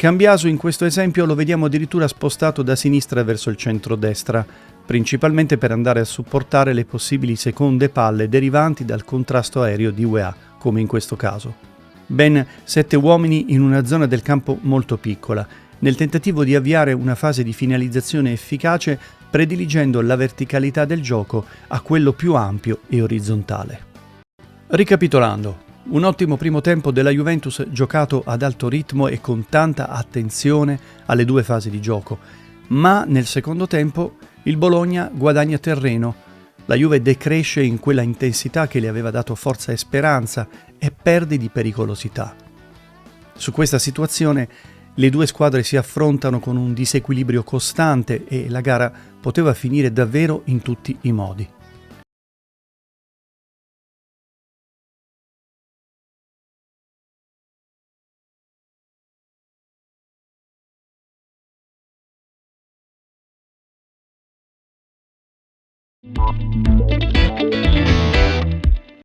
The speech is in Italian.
Cambiaso in questo esempio lo vediamo addirittura spostato da sinistra verso il centro-destra, principalmente per andare a supportare le possibili seconde palle derivanti dal contrasto aereo di UEA, come in questo caso. Ben 7 uomini in una zona del campo molto piccola, nel tentativo di avviare una fase di finalizzazione efficace prediligendo la verticalità del gioco a quello più ampio e orizzontale. Ricapitolando, un ottimo primo tempo della Juventus giocato ad alto ritmo e con tanta attenzione alle 2 fasi di gioco, ma nel secondo tempo il Bologna guadagna terreno, la Juve decresce in quella intensità che le aveva dato forza e speranza e perde di pericolosità. Su questa situazione le 2 squadre si affrontano con un disequilibrio costante e la gara poteva finire davvero in tutti i modi.